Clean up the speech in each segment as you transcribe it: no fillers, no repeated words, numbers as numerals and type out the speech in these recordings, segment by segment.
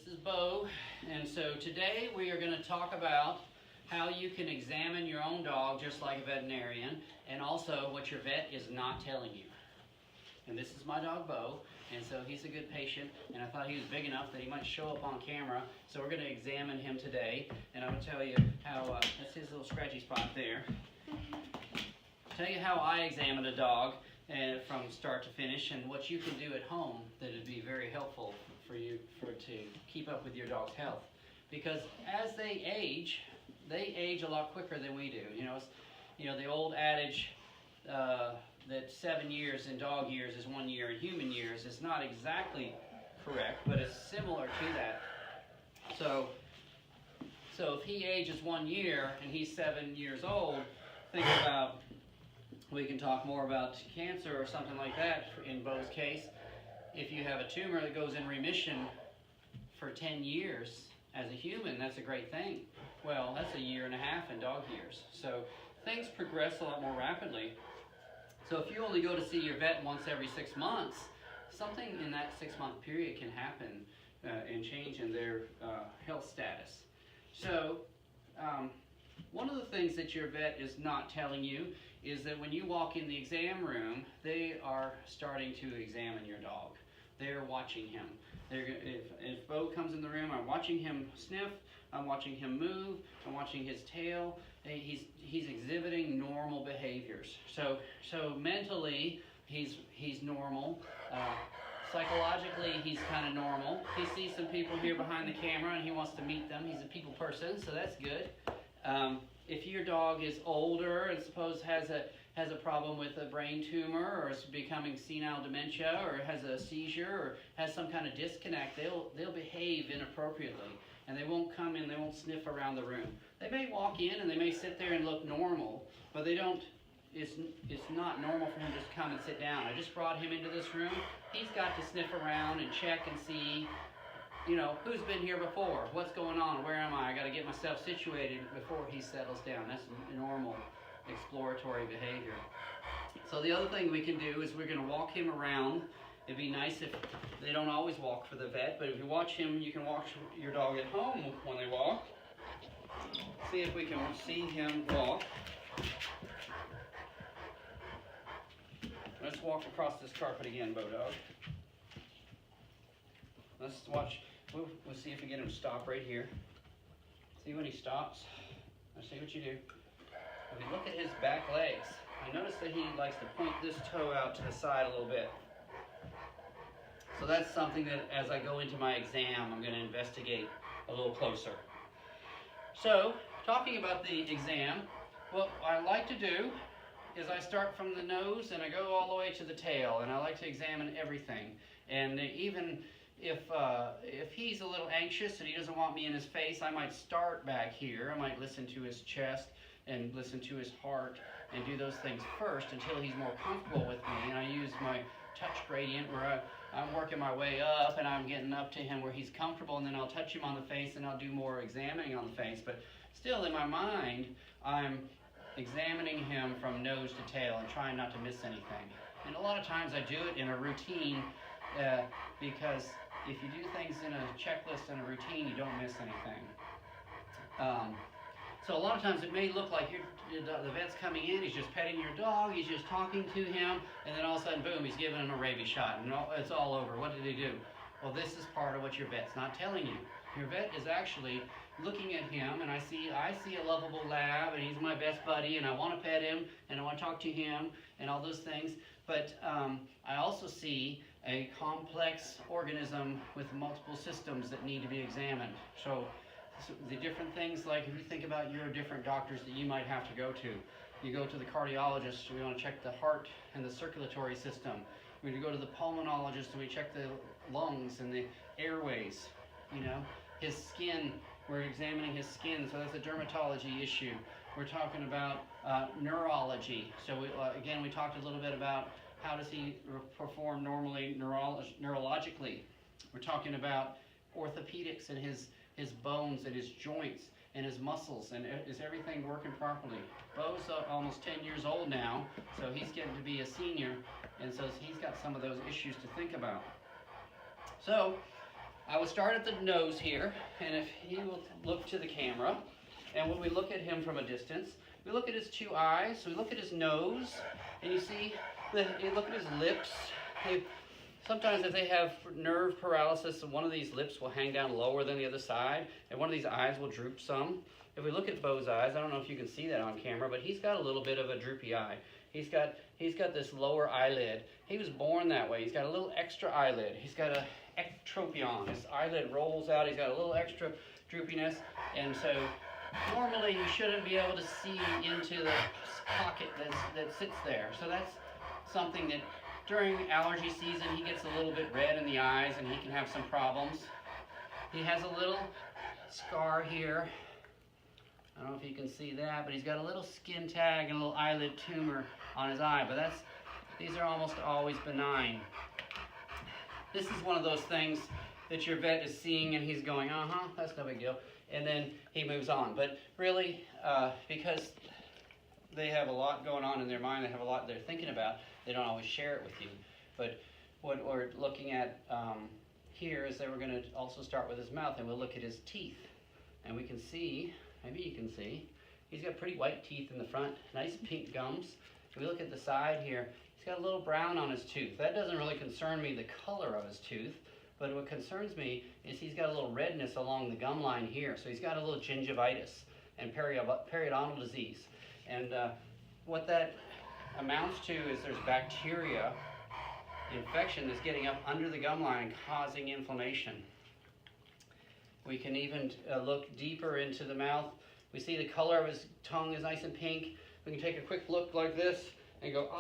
This is Bo, and so today we are going to talk about how you can examine your own dog just like a veterinarian, and also what your vet is not telling you. And this is my dog Bo, and so he's a good patient, and I thought he was big enough that he might show up on camera, so we're going to examine him today, and I'm going to tell you how, that's his little scratchy spot there. I'll tell you how I examine a dog from start to finish, and what you can do at home that would be very helpful for you to keep up with your dog's health. Because as they age a lot quicker than we do. You know the old adage that 7 years in dog years is 1 year in human years is not exactly correct, but it's similar to that. So if he ages 1 year and he's 7 years old, think about, we can talk more about cancer or something like that in Bo's case. If you have a tumor that goes in remission for 10 years as a human, that's a great thing. Well, that's a year and a half in dog years. So things progress a lot more rapidly. So if you only go to see your vet once every 6 months, something in that 6-month period can happen and change in their health status. So one of the things that your vet is not telling you is that when you walk in the exam room, they are starting to examine your dog. They're watching him. If Bo comes in the room, I'm watching him sniff, I'm watching him move, I'm watching his tail. He's exhibiting normal behaviors. So mentally, he's normal. Psychologically, he's kind of normal. He sees some people here behind the camera and he wants to meet them. He's a people person, so that's good. If your dog is older and suppose has a problem with a brain tumor, or is becoming senile dementia, or has a seizure, or has some kind of disconnect, they'll behave inappropriately, and they won't come in, they won't sniff around the room. They may walk in and they may sit there and look normal, but they don't. It's not normal for him to just come and sit down. I just brought him into this room. He's got to sniff around and check and see, who's been here before? What's going on? Where am I? I got to get myself situated before he settles down. That's normal exploratory behavior. So the other thing we can do is we're going to walk him around. It'd be nice if they don't always walk for the vet, but if you watch him, you can watch your dog at home when they walk. See if we can see him walk. Let's walk across this carpet again, Bo Dog. Let's watch. We'll see if we get him to stop right here. See when he stops. Let's see what you do. If you look at his back legs, I notice that he likes to point this toe out to the side a little bit. So that's something that as I go into my exam, I'm going to investigate a little closer. So, talking about the exam, what I like to do is I start from the nose and I go all the way to the tail, and I like to examine everything. And even if he's a little anxious and he doesn't want me in his face, I might start back here. I might listen to his chest and listen to his heart and do those things first until he's more comfortable with me. And I use my touch gradient where I'm working my way up and I'm getting up to him where he's comfortable, and then I'll touch him on the face and I'll do more examining on the face. But still in my mind, I'm examining him from nose to tail and trying not to miss anything. And a lot of times I do it in a routine because if you do things in a checklist and a routine, you don't miss anything. So a lot of times it may look like the vet's coming in, he's just petting your dog, he's just talking to him, and then all of a sudden, boom, he's giving him a rabies shot, and it's all over. What did he do? Well, this is part of what your vet's not telling you. Your vet is actually looking at him, and I see a lovable lab, and he's my best buddy, and I want to pet him, and I want to talk to him, and all those things. But I also see a complex organism with multiple systems that need to be examined. So the different things, like if you think about your different doctors that you might have to go to. You go to the cardiologist, we want to check the heart and the circulatory system. We go to the pulmonologist and we check the lungs and the airways. His skin, we're examining his skin, so that's a dermatology issue. We're talking about neurology. So again, we talked a little bit about how does he perform normally neurologically. We're talking about orthopedics and his bones and his joints and his muscles, and is everything working properly? Bo's almost 10 years old now, so he's getting to be a senior, and so he's got some of those issues to think about. So I will start at the nose here, and if he will look to the camera, and when we look at him from a distance, we look at his two eyes, we look at his nose, and you see, you look at his lips. Sometimes if they have nerve paralysis, one of these lips will hang down lower than the other side, and one of these eyes will droop some. If we look at Bo's eyes, I don't know if you can see that on camera, but he's got a little bit of a droopy eye. He's got this lower eyelid. He was born that way. He's got a little extra eyelid. He's got a ectropion. His eyelid rolls out. He's got a little extra droopiness, and so normally you shouldn't be able to see into the pocket that sits there. So that's something that during allergy season he gets a little bit red in the eyes and he can have some problems. He has a little scar here. I don't know if you can see that, but he's got a little skin tag and a little eyelid tumor on his eye, but these are almost always benign. This is one of those things that your vet is seeing and he's going, that's no big deal, and then he moves on. But really, because they have a lot going on in their mind, they have a lot they're thinking about, they don't always share it with you. But what we're looking at here is that we're going to also start with his mouth, and we'll look at his teeth. And we can see, maybe you can see, he's got pretty white teeth in the front, nice pink gums. If we look at the side here, he's got a little brown on his tooth. That doesn't really concern me, the color of his tooth, but what concerns me is he's got a little redness along the gum line here. So he's got a little gingivitis and periodontal disease. And what that amounts to is there's bacteria infection that's getting up under the gum line causing inflammation. We can even look deeper into the mouth. We see the color of his tongue is nice and pink. We can take a quick look like this and go,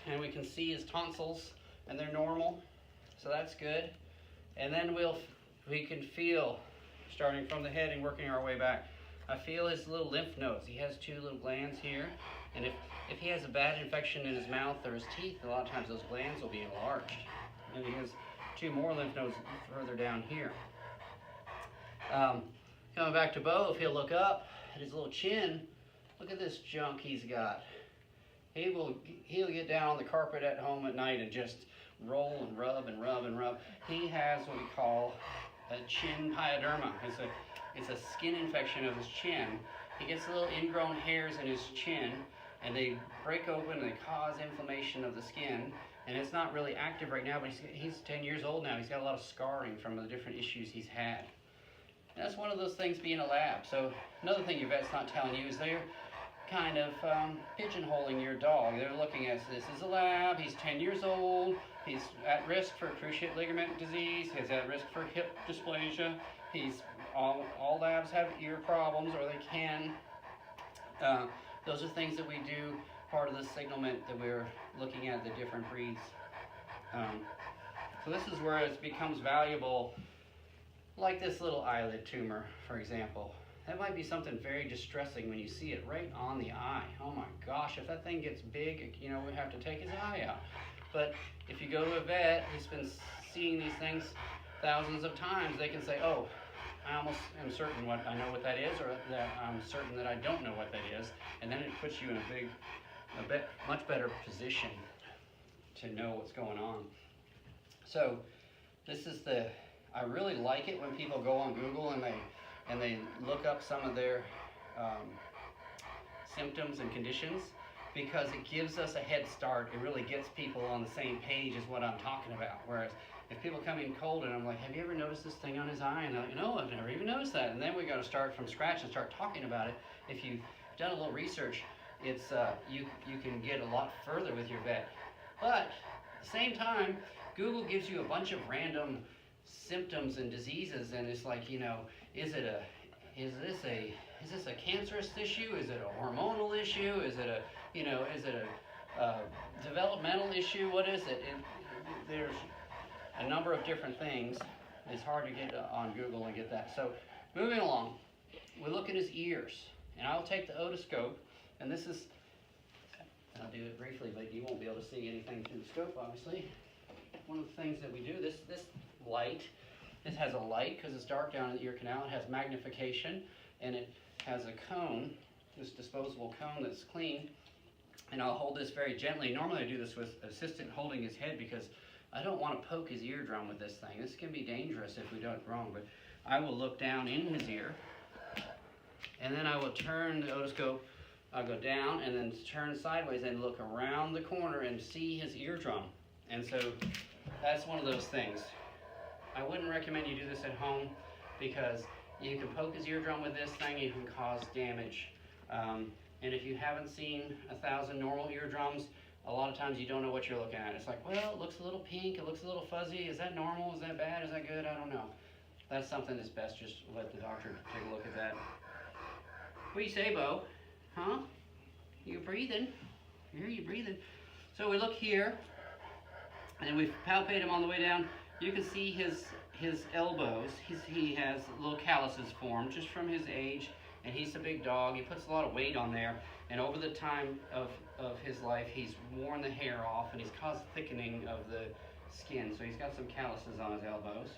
and we can see his tonsils, and they're normal, so that's good. And then we can feel, starting from the head and working our way back, I feel his little lymph nodes. He has two little glands here, and if he has a bad infection in his mouth or his teeth, a lot of times those glands will be enlarged. And he has two more lymph nodes further down here. Coming back to Bo, if he'll look up at his little chin, look at this junk he's got. He'll get down on the carpet at home at night and just roll and rub and rub and rub. He has what we call a chin pyoderma. It's a skin infection of his chin. He gets little ingrown hairs in his chin, and they break open and they cause inflammation of the skin. And it's not really active right now, but he's 10 years old now. He's got a lot of scarring from the different issues he's had. And that's one of those things being a lab. So another thing your vet's not telling you is they're kind of pigeonholing your dog. They're looking at this is a lab, he's 10 years old, he's at risk for cruciate ligament disease, he's at risk for hip dysplasia, all labs have ear problems, or they can. Those are things that we do, part of the signalment that we're looking at the different breeds. So this is where it becomes valuable, like this little eyelid tumor, for example. That might be something very distressing when you see it right on the eye. Oh my gosh, if that thing gets big, we have to take his eye out. But if you go to a vet who's been seeing these things thousands of times, they can say, oh, I almost am certain I know what that is, or that I'm certain that I don't know what that is. And then it puts you in a much better position to know what's going on. So this is I really like it when people go on Google and they look up some of their symptoms and conditions, because it gives us a head start. It really gets people on the same page as what I'm talking about. Whereas if people come in cold and I'm like, have you ever noticed this thing on his eye? And they're like, no, I've never even noticed that. And then we got to start from scratch and start talking about it. If you've done a little research, it's you can get a lot further with your vet. But at the same time, Google gives you a bunch of random symptoms and diseases, and it's like, is this a cancerous issue? Is it a hormonal issue? Is it a developmental issue? What is it? There's a number of different things. It's hard to get on Google and get that. So moving along, we look at his ears, and I'll take the otoscope, and this is, I'll do it briefly, but you won't be able to see anything through the scope, obviously. One of the things that we do, this light, this has a light because it's dark down in the ear canal. It has magnification, and it has a cone, this disposable cone that's clean. And I'll hold this very gently. Normally I do this with assistant holding his head because I don't want to poke his eardrum with this thing. This can be dangerous if we do it wrong, but I will look down in his ear, and then I will turn the otoscope. I'll go down and then turn sideways and look around the corner and see his eardrum. And so that's one of those things. I wouldn't recommend you do this at home because you can poke his eardrum with this thing, you can cause damage. And if you haven't seen 1,000 normal eardrums, a lot of times you don't know what you're looking at. It's like, well, it looks a little pink, it looks a little fuzzy. Is that normal? Is that bad? Is that good? I don't know. That's something that's best just let the doctor take a look at that. What do you say, Bo? Huh? You breathing? I hear you breathing. So we look here, and we palpate him on the way down. You can see his elbows. He has little calluses formed just from his age, and he's a big dog. He puts a lot of weight on there, and over the time of his life, he's worn the hair off, and he's caused thickening of the skin. So he's got some calluses on his elbows.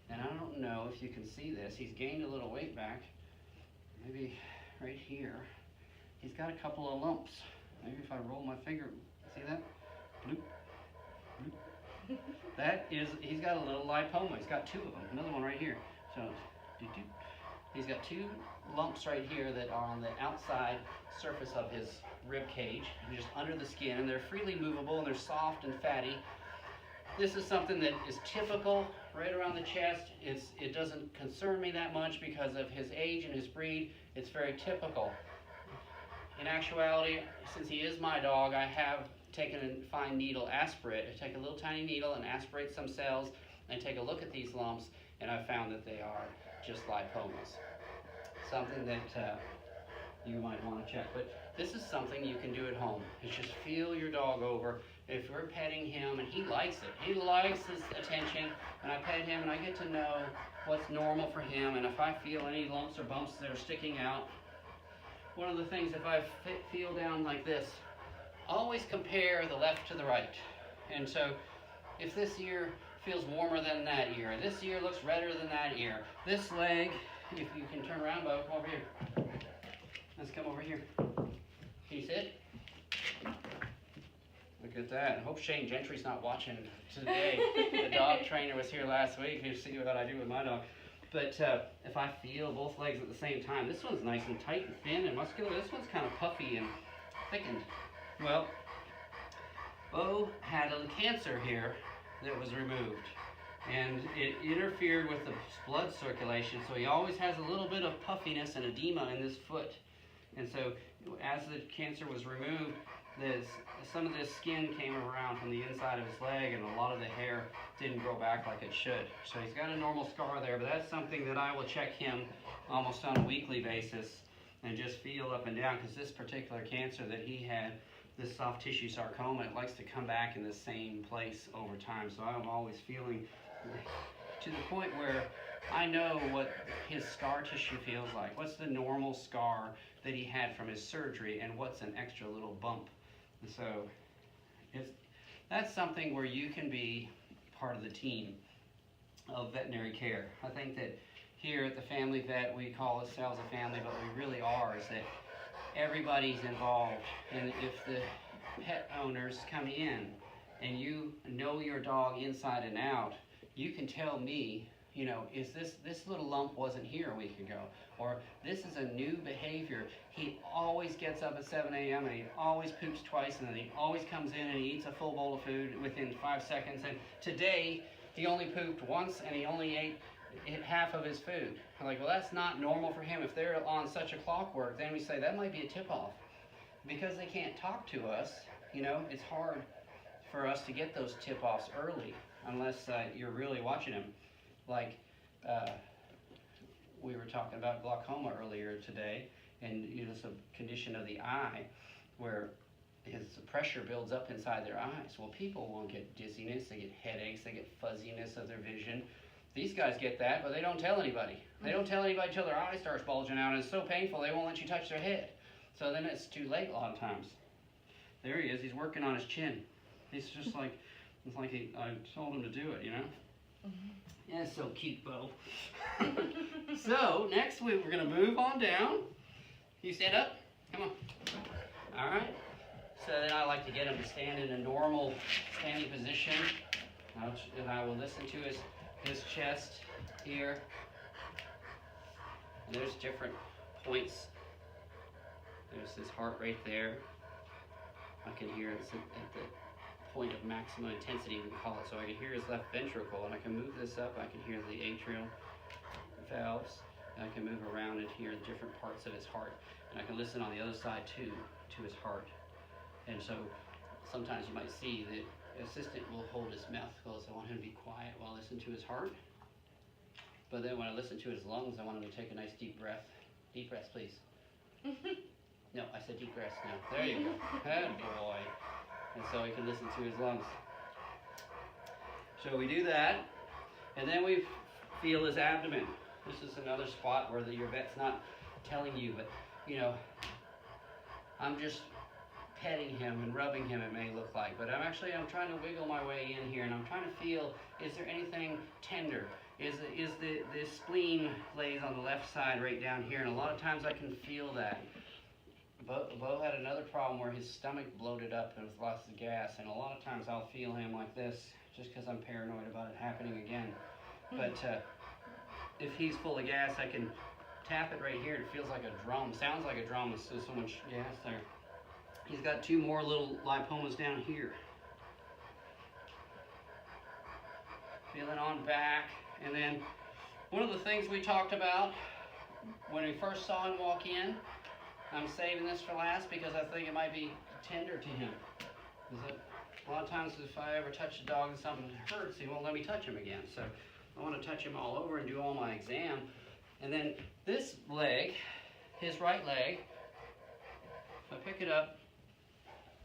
And I don't know if you can see this. He's gained a little weight back. Maybe right here. He's got a couple of lumps. Maybe if I roll my finger, see that? Bloop, bloop. That is, he's got a little lipoma. He's got two of them. Another one right here. So, he's got two lumps right here that are on the outside surface of his rib cage, just under the skin, and they're freely movable and they're soft and fatty. This is something that is typical right around the chest. It doesn't concern me that much because of his age and his breed. It's very typical. In actuality, since he is my dog, I have taken a fine needle aspirate. I take a little tiny needle and aspirate some cells and take a look at these lumps, and I found that they are just lipomas. Something that you might want to check. But this is something you can do at home. Is just feel your dog over. If we're petting him, and he likes it. He likes his attention, and I pet him, and I get to know what's normal for him, and if I feel any lumps or bumps that are sticking out, one of the things, if I feel down like this, always compare the left to the right. And so, if this ear feels warmer than that ear, this ear looks redder than that ear, this leg, if you can turn around, Bo, come over here. Let's come over here. Can you sit? Look at that. I hope Shane Gentry's not watching today. The dog trainer was here last week to see what I do with my dog. But if I feel both legs at the same time, this one's nice and tight and thin and muscular. This one's kind of puffy and thickened. Well, Bo had a cancer here that was removed. And it interfered with the blood circulation, so he always has a little bit of puffiness and edema in this foot. And so as the cancer was removed, some of this skin came around from the inside of his leg, and a lot of the hair didn't grow back like it should. So he's got a normal scar there, but that's something that I will check him almost on a weekly basis and just feel up and down, because this particular cancer that he had, this soft tissue sarcoma, it likes to come back in the same place over time. So I'm always feeling to the point where I know what his scar tissue feels like. What's the normal scar that he had from his surgery, and what's an extra little bump. And so that's something where you can be part of the team of veterinary care. I think that here at the Family Vet, we call ourselves a family, but we really are, is that everybody's involved. And if the pet owners come in and you know your dog inside and out, you can tell me, you know, is this little lump wasn't here a week ago, or this is a new behavior. He always gets up at 7 a.m. and he always poops twice, and then he always comes in and he eats a full bowl of food within 5 seconds. And today he only pooped once and he only ate half of his food. I'm like, well, that's not normal for him. If they're on such a clockwork, then we say that might be a tip-off. Because they can't talk to us, you know, it's hard for us to get those tip-offs early unless you're really watching them. Like we were talking about glaucoma earlier today, and you know, it's a condition of the eye where his pressure builds up inside their eyes. Well, people will get dizziness, they get headaches, they get fuzziness of their vision. These guys get that, but they don't tell anybody. They don't tell anybody until their eye starts bulging out, and it's so painful they won't let you touch their head. So then it's too late a lot of times. There he is, he's working on his chin. He's just like, it's like I told him to do it, you know? Mm-hmm. Yeah, it's so cute, Bo. So, next week we're going to move on down. You stand up? Come on. All right. So then I like to get him to stand in a normal standing position. and I will listen to his chest here. And there's different points. There's his heart rate there. I can hear it's at the point of maximum intensity, we call it. So I can hear his left ventricle, and I can move this up. I can hear the atrial valves, and I can move around and hear the different parts of his heart. And I can listen on the other side too, to his heart. And so sometimes you might see the assistant will hold his mouth closed. I want him to be quiet while I listen to his heart. But then when I listen to his lungs, I want him to take a nice deep breath. Deep breaths, please. No, I said deep breaths now. There you go. Good boy. And so he can listen to his lungs. So we do that, and then we feel his abdomen. This is another spot where your vet's not telling you, but you know, I'm just petting him and rubbing him, it may look like, but I'm trying to wiggle my way in here, and I'm trying to feel, is there anything tender? Is the spleen lays on the left side right down here, and a lot of times I can feel that. Bo had another problem where his stomach bloated up and with lots of gas, and a lot of times I'll feel him like this just because I'm paranoid about it happening again. But if he's full of gas, I can tap it right here. It feels like a drum. Sounds like a drum. There's so much gas there. He's got two more little lipomas down here. Feeling on back. And then one of the things we talked about when we first saw him walk in, I'm saving this for last because I think it might be tender to him. A lot of times if I ever touch a dog and something hurts, he won't let me touch him again. So I want to touch him all over and do all my exam. And then this leg, his right leg, if I pick it up,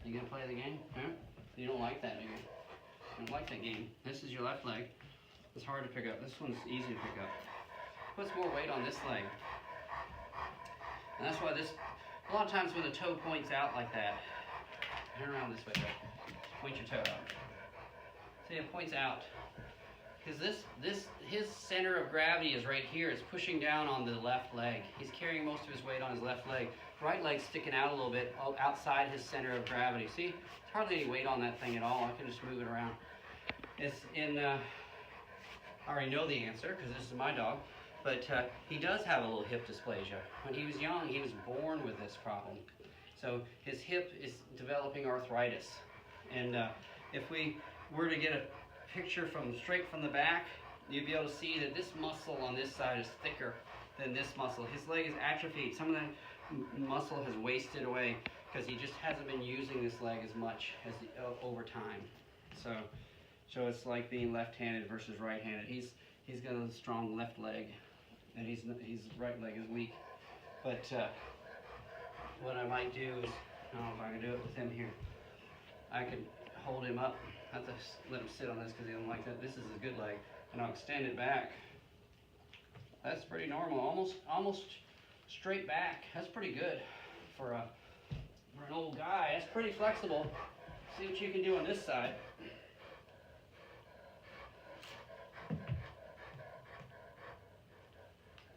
you gonna play the game? Huh? You don't like that, do you? You don't like that game. This is your left leg. It's hard to pick up. This one's easy to pick up. Puts more weight on this leg. And that's why a lot of times when the toe points out like that, turn around this way, right? Point your toe out. See, it points out. Because his center of gravity is right here. It's pushing down on the left leg. He's carrying most of his weight on his left leg. Right leg's sticking out a little bit outside his center of gravity. See, there's hardly any weight on that thing at all. I can just move it around. It's in, I already know the answer because this is my dog, but he does have a little hip dysplasia. When he was young, he was born with this problem. So his hip is developing arthritis. And if we were to get a picture straight from the back, you'd be able to see that this muscle on this side is thicker than this muscle. His leg is atrophied. Some of that muscle has wasted away because he just hasn't been using this leg as much as over time. So it's like being left-handed versus right-handed. He's got a strong left leg, and his right leg is weak. But what I might do is, I don't know if I can do it with him here. I could hold him up. I have to let him sit on this because he doesn't like that. This is his good leg, and I'll extend it back. That's pretty normal, almost straight back. That's pretty good for an old guy. That's pretty flexible. See what you can do on this side.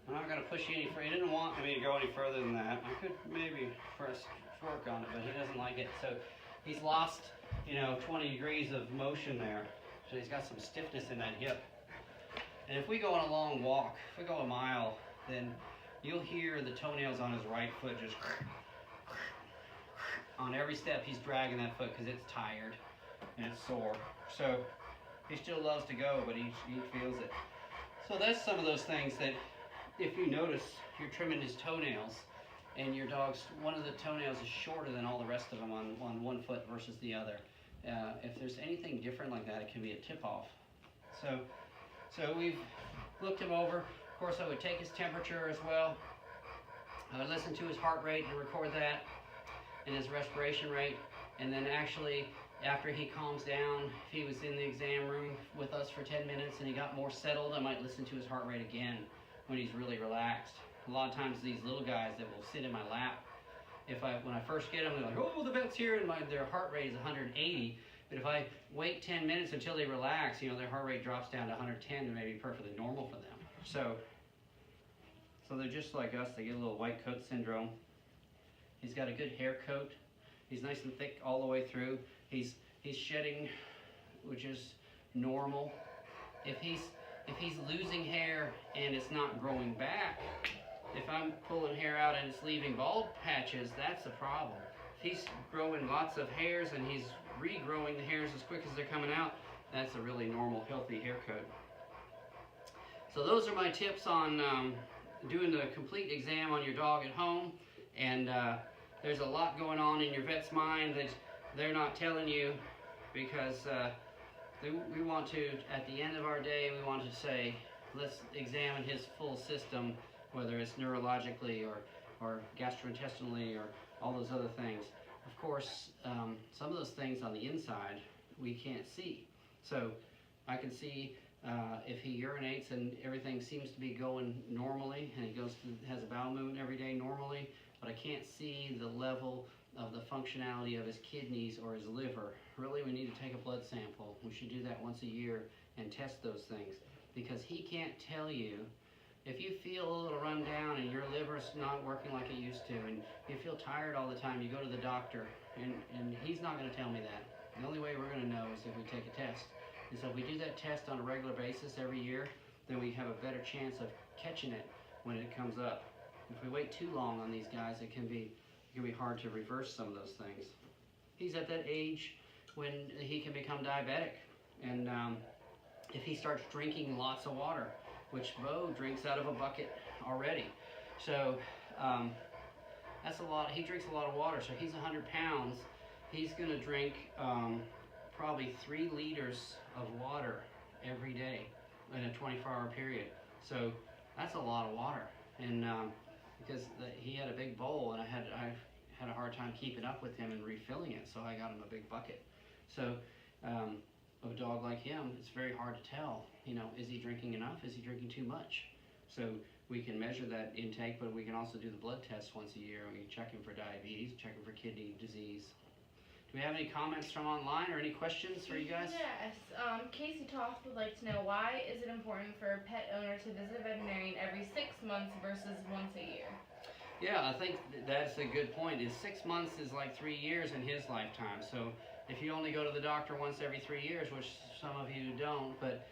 I'm not going to push you any further. He didn't want me to go any further than that. I could maybe press work on it, but he doesn't like it. So he's lost, 20 degrees of motion there. So he's got some stiffness in that hip. And if we go on a long walk, if we go a mile, then you'll hear the toenails on his right foot just on every step. He's dragging that foot because it's tired and it's sore. So he still loves to go, but he feels it. So that's some of those things that if you notice, you're trimming his toenails and your dog's, one of the toenails is shorter than all the rest of them on one foot versus the other. If there's anything different like that, it can be a tip-off. So we've looked him over. Of course, I would take his temperature as well. I would listen to his heart rate and record that and his respiration rate. And then actually, after he calms down, if he was in the exam room with us for 10 minutes and he got more settled, I might listen to his heart rate again when he's really relaxed. A lot of times these little guys that will sit in my lap, when I first get them, they're like, oh, the vet's here, and their heart rate is 180. But if I wait 10 minutes until they relax, their heart rate drops down to 110 and maybe perfectly normal for them. So they're just like us. They get a little white coat syndrome. He's got a good hair coat. He's nice and thick all the way through. He's shedding, which is, normal. If he's losing hair and it's not growing back, if I'm pulling hair out and it's leaving bald patches, that's a problem. If he's growing lots of hairs and he's regrowing the hairs as quick as they're coming out, that's a really normal, healthy hair coat. So those are my tips on doing the complete exam on your dog at home. And there's a lot going on in your vet's mind that they're not telling you, because we want to, at the end of our day, we want to say, let's examine his full system, whether it's neurologically or gastrointestinally or all those other things. Of course, some of those things on the inside we can't see. So I can see if he urinates and everything seems to be going normally, and he has a bowel movement every day normally, but I can't see the level of the functionality of his kidneys or his liver. Really, we need to take a blood sample. We should do that once a year and test those things, because he can't tell you. If you feel a little run down and your liver's not working like it used to, and you feel tired all the time, you go to the doctor, and he's not going to tell me that. The only way we're going to know is if we take a test. And so if we do that test on a regular basis every year, then we have a better chance of catching it when it comes up. If we wait too long on these guys, it can be hard to reverse some of those things. He's at that age when he can become diabetic, and if he starts drinking lots of water, which Bo drinks out of a bucket already. So that's a lot. He drinks a lot of water. So he's 100 pounds. He's going to drink probably 3 liters of water every day in a 24-hour period. So that's a lot of water. And because he had a big bowl, and I had a hard time keeping up with him and refilling it, so I got him a big bucket. So of a dog like him, it's very hard to tell, is he drinking enough? Is he drinking too much? So we can measure that intake, but we can also do the blood test once a year. We can check him for diabetes, check him for kidney disease. Do we have any comments from online or any questions for you guys? Yes. Casey Toth would like to know, why is it important for a pet owner to visit a veterinarian every 6 months versus once a year? Yeah, I think that's a good point. 6 months is like 3 years in his lifetime. So if you only go to the doctor once every 3 years, which some of you don't, but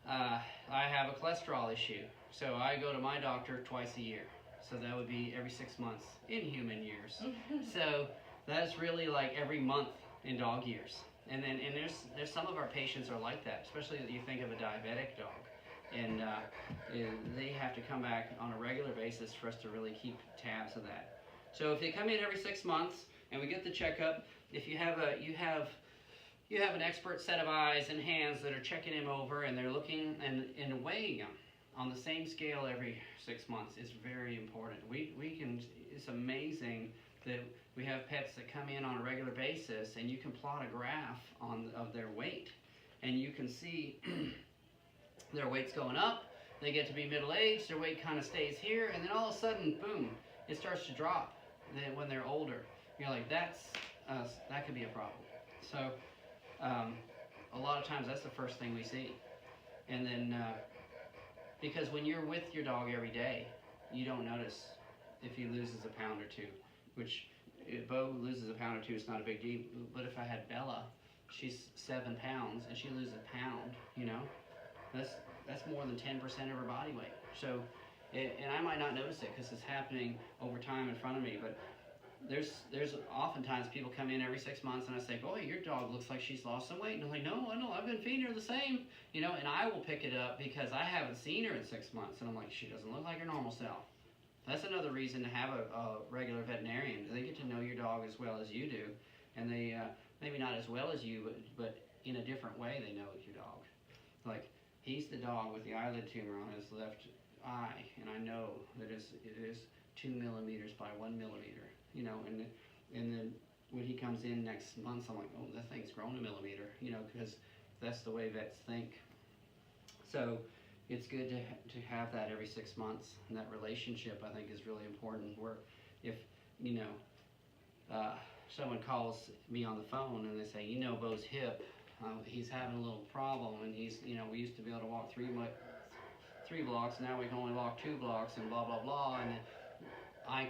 I have a cholesterol issue, so I go to my doctor twice a year. So that would be every 6 months in human years. So that's really like every month in dog years. And there's some of our patients are like that, especially if you think of a diabetic dog. And they have to come back on a regular basis for us to really keep tabs of that. So if they come in every 6 months and we get the checkup, if you have an expert set of eyes and hands that are checking him over, and they're looking and weighing him on the same scale every 6 months, is very important. It's amazing that we have pets that come in on a regular basis, and you can plot a graph of their weight, and you can see their weight's going up. They get to be middle-aged, their weight kind of stays here, and then all of a sudden, boom, it starts to drop when they're older. You're like, that could be a problem. So a lot of times that's the first thing we see. And then because when you're with your dog every day, you don't notice if he loses a pound or two, which if Bo loses a pound or two, it's not a big deal. But if I had Bella, she's 7 pounds, and she loses a pound, that's more than 10% of her body weight. So, and I might not notice it because it's happening over time in front of me, but there's oftentimes people come in every 6 months and I say, boy, your dog looks like she's lost some weight. And I'm like, no, I've been feeding her the same, and I will pick it up because I haven't seen her in 6 months, and I'm like, she doesn't look like her normal self. That's another reason to have a regular veterinarian. They get to know your dog as well as you do, and they maybe not as well as you, but in a different way they know your dog. Like, he's the dog with the eyelid tumor on his left eye, and I know that it is 2 millimeters by 1 millimeter, and then when he comes in next month, I'm like, oh, that thing's grown a millimeter, because that's the way vets think. So it's good to have that every 6 months, and that relationship, I think, is really important. Where if someone calls me on the phone and they say, Bo's hip, he's having a little problem, and he's, we used to be able to walk 3 blocks, now we can only walk 2 blocks, and blah blah blah, and I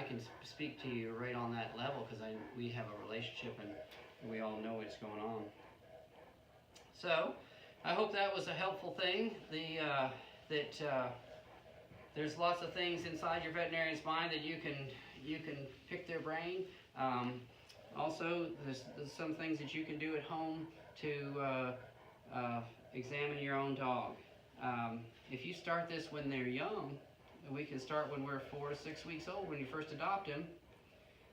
can speak to you right on that level because we have a relationship and we all know what's going on. So, I hope that was a helpful thing. There's lots of things inside your veterinarian's mind that you can pick their brain. Also, there's some things that you can do at home to examine your own dog. If you start this when they're young, we can start when we're 4 to 6 weeks old, when you first adopt them,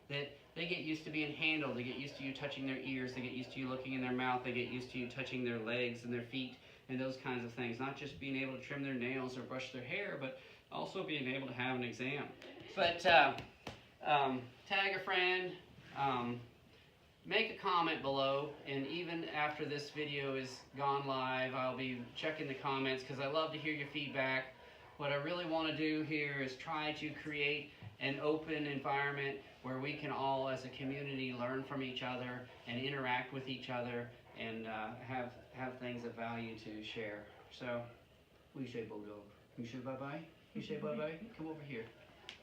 that they get used to being handled, they get used to you touching their ears, they get used to you looking in their mouth, they get used to you touching their legs and their feet and those kinds of things. Not just being able to trim their nails or brush their hair, but also being able to have an exam. But tag a friend, make a comment below, and even after this video is gone live, I'll be checking the comments because I love to hear your feedback. What I really want to do here is try to create an open environment where we can all as a community learn from each other and interact with each other and have things of value to share. So, what do you say, Bulldog? You say bye-bye? You say bye-bye? Come over here.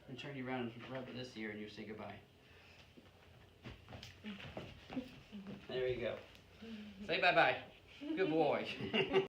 And turn you around and rub this ear and you say goodbye. There you go. Say bye-bye. Good boy.